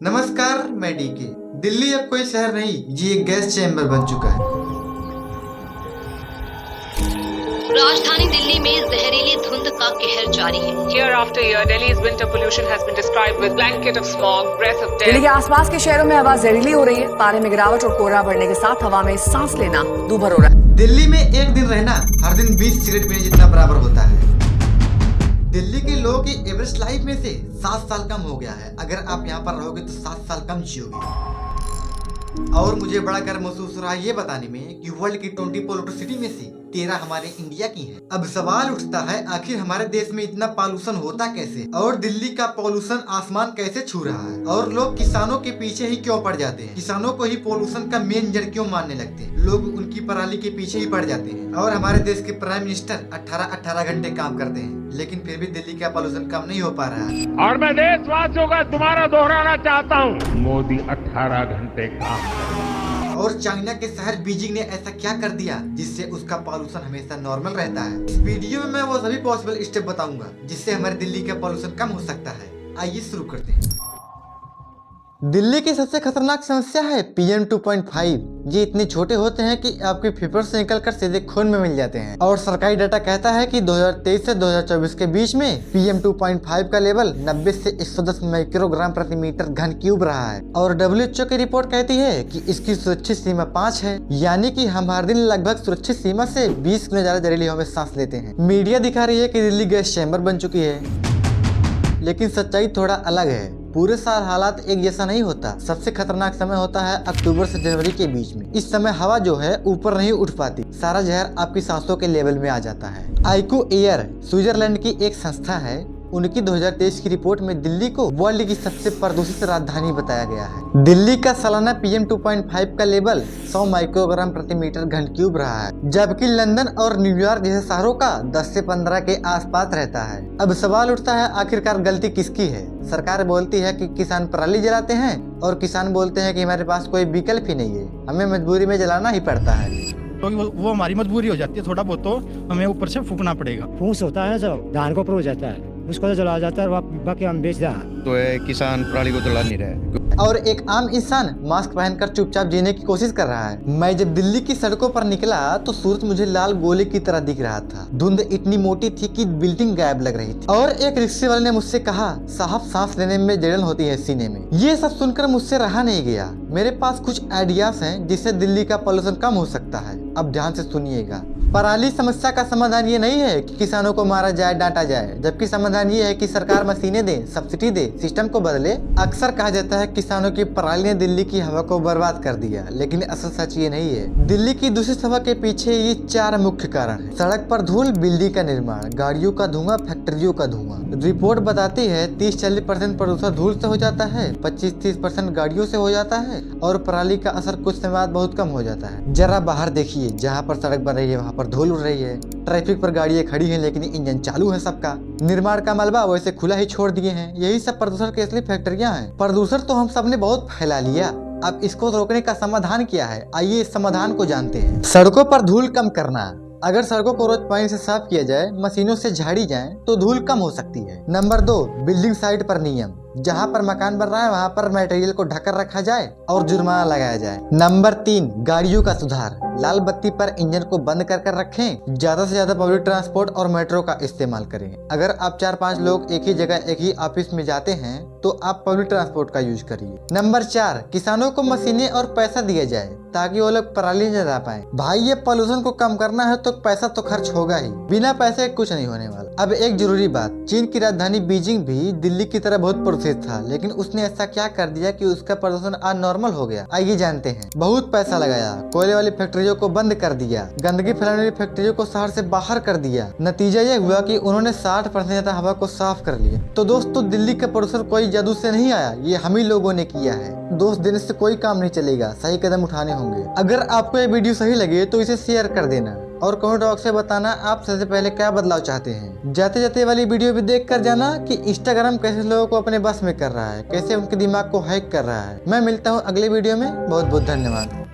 नमस्कार, मैं डीके। दिल्ली अब कोई शहर नहीं, ये एक गैस चैम्बर बन चुका है। राजधानी दिल्ली में जहरीली धुंध का कहर जारी है। Year after year, Delhi's winter pollution has been described with blanket of smog, breath of Delhi death. के आसपास के शहरों में हवा जहरीली हो रही है। पारे में गिरावट और कोहरा बढ़ने के साथ हवा में सांस लेना दूभर हो रहा है। दिल्ली में एक दिन रहना हर दिन 20 सिगरेट पीने जितना बराबर होता है। दिल्ली के लोगों की एवरेज लाइफ में से 7 साल कम हो गया है। अगर आप यहाँ पर रहोगे तो 7 साल कम जियोगे। और मुझे बड़ा गर्व महसूस हो रहा है ये बताने में कि वर्ल्ड की 20 पोल्यूटेड सिटी में से 13 हमारे इंडिया की है। अब सवाल उठता है, आखिर हमारे देश में इतना पॉल्यूशन होता कैसे, और दिल्ली का पॉल्यूशन आसमान कैसे छू रहा है, और लोग किसानों के पीछे ही क्यों पड़ जाते हैं, किसानों को ही पॉल्यूशन का मेन जड़ क्यों मानने लगते हैं, लोग उनकी पराली के पीछे ही पड़ जाते हैं। और हमारे देश के प्राइम मिनिस्टर 18 घंटे काम करते हैं, लेकिन फिर भी दिल्ली का पॉल्यूशन कम नहीं हो पा रहा है। और मैं देशवासियों का दोबारा दोहराना चाहता हूँ, मोदी 18 घंटे काम करे। और चाइना के शहर बीजिंग ने ऐसा क्या कर दिया जिससे उसका पॉल्यूशन हमेशा नॉर्मल रहता है। इस वीडियो में मैं वो सभी पॉसिबल स्टेप बताऊंगा जिससे हमारे दिल्ली का पॉल्यूशन कम हो सकता है। आइए शुरू करते हैं। दिल्ली की सबसे खतरनाक समस्या है PM 2.5। ये इतने छोटे होते हैं कि आपके फेफड़े से निकलकर सीधे खून में मिल जाते हैं। और सरकारी डाटा कहता है कि 2023 से 2024 के बीच में PM 2.5 का लेवल 90 से 110 माइक्रोग्राम प्रति मीटर घन क्यूब रहा है। और WHO की रिपोर्ट कहती है कि इसकी सुरक्षित सीमा 5 है, यानी कि हम हर दिन लगभग सुरक्षित सीमा से 20 गुना ज्यादा जहरीली हवा में सांस लेते हैं। मीडिया दिखा रही है कि दिल्ली गैस चैम्बर बन चुकी है, लेकिन सच्चाई थोड़ा अलग है। पूरे साल हालात एक जैसा नहीं होता। सबसे खतरनाक समय होता है अक्टूबर से जनवरी के बीच में। इस समय हवा जो है ऊपर नहीं उठ पाती, सारा जहर आपकी सांसों के लेवल में आ जाता है। आइको एयर स्विट्जरलैंड की एक संस्था है, उनकी 2023 की रिपोर्ट में दिल्ली को वर्ल्ड की सबसे प्रदूषित राजधानी बताया गया है। दिल्ली का सालाना PM 2.5 का लेवल 100 माइक्रोग्राम प्रति मीटर घन क्यूब रहा है, जबकि लंदन और न्यूयॉर्क जैसे शहरों का 10 से 15 के आसपास रहता है। अब सवाल उठता है, आखिरकार गलती किसकी है। सरकार बोलती है कि किसान पराली जलाते हैं, और किसान बोलते हैं कि हमारे पास कोई विकल्प ही नहीं है, हमें मजबूरी में जलाना ही पड़ता है। तो वो हमारी मजबूरी हो जाती है, थोड़ा बहुत तो हमें ऊपर से फूकना पड़ेगा। फूस होता है जो धान को ऊपर हो जाता है, उसको तो जला जाता है, बाकी हम बेच दें। तो किसान पराली को जला नहीं रहे। और एक आम इंसान मास्क पहनकर चुपचाप जीने की कोशिश कर रहा है। मैं जब दिल्ली की सड़कों पर निकला तो सूरज मुझे लाल गोले की तरह दिख रहा था। धुंध इतनी मोटी थी कि बिल्डिंग गायब लग रही थी। और एक रिक्शे वाले ने मुझसे कहा, साहब सांस लेने में जलन होती है सीने में। ये सब सुनकर मुझसे रहा नहीं गया। मेरे पास कुछ आइडियाज हैं जिससे दिल्ली का पॉल्यूशन कम हो सकता है। अब ध्यान से सुनिएगा। पराली समस्या का समाधान ये नहीं है कि किसानों को मारा जाए, डांटा जाए, जबकि समाधान ये है कि सरकार मशीनें दे, सब्सिडी दे, सिस्टम को बदले। अक्सर कहा जाता है किसानों की पराली ने दिल्ली की हवा को बर्बाद कर दिया, लेकिन असल सच ये नहीं है। दिल्ली की दूषित हवा के पीछे ये 4 मुख्य कारण है। सड़क पर धूल, बिल्डिंग का निर्माण, गाड़ियों का धुआं, फैक्ट्रियों का धुआं। रिपोर्ट बताती है 30-40% प्रदूषण धूल से हो जाता है, 25-30% गाड़ियों से हो जाता है, और पराली का असर कुछ समय बाद बहुत कम हो जाता है। जरा बाहर देखिए, जहाँ पर सड़क बन रही है वहाँ पर धूल उड़ रही है। ट्रैफिक पर गाड़ियां खड़ी हैं, लेकिन इंजन चालू है सबका। निर्माण का मलबा वैसे खुला ही छोड़ दिए हैं। यही सब प्रदूषण की असली फैक्ट्रियां हैं। प्रदूषण तो हम सब ने बहुत फैला लिया। अब इसको रोकने का समाधान क्या है, आइए इस समाधान को जानते हैं। सड़कों पर धूल कम करना। अगर सड़कों को रोज पानी से साफ किया जाए, मशीनों से झाड़ी जाए, तो धूल कम हो सकती है। नंबर 2, बिल्डिंग साइट पर नियम। जहाँ पर मकान बन रहा है वहाँ पर मटेरियल को ढककर रखा जाए और जुर्माना लगाया जाए। नंबर 3, गाड़ियों का सुधार। लाल बत्ती पर इंजन को बंद कर रखें। ज्यादा से ज्यादा पब्लिक ट्रांसपोर्ट और मेट्रो का इस्तेमाल करें। अगर आप 4-5 लोग एक ही जगह एक ही ऑफिस में जाते हैं तो आप पब्लिक ट्रांसपोर्ट का यूज करिए। नंबर 4, किसानों को मशीनें और पैसा दिया जाए ताकि वो लोग पराली न जला पाए। भाई ये पॉल्यूशन को कम करना है तो पैसा तो खर्च होगा ही, बिना पैसे कुछ नहीं होने वाला। अब एक जरूरी बात, चीन की राजधानी बीजिंग भी दिल्ली की तरह बहुत प्रदूषित था, लेकिन उसने ऐसा क्या कर दिया कि उसका प्रदूषण आज नॉर्मल हो गया। आइए जानते हैं। बहुत पैसा लगाया, कोयले वाली फैक्ट्रियों को बंद कर दिया, गंदगी फैलाने वाली फैक्ट्रियों को शहर से बाहर कर दिया। नतीजा ये हुआ कि उन्होंने 60% ज्यादा हवा को साफ कर लिया। तो दोस्तों, दिल्ली का प्रदूषण कोई जादू से नहीं आया, ये हम ही लोगों ने किया है। दोष देने से कोई काम नहीं चलेगा, सही कदम उठाने होंगे। अगर आपको ये वीडियो सही लगे तो इसे शेयर कर देना, और कमेंट बॉक्स में बताना आप सबसे पहले क्या बदलाव चाहते हैं। जाते जाते वाली वीडियो भी देख कर जाना कि इंस्टाग्राम कैसे लोगों को अपने बस में कर रहा है, कैसे उनके दिमाग को हैक कर रहा है। मैं मिलता हूँ अगले वीडियो में। बहुत बहुत धन्यवाद।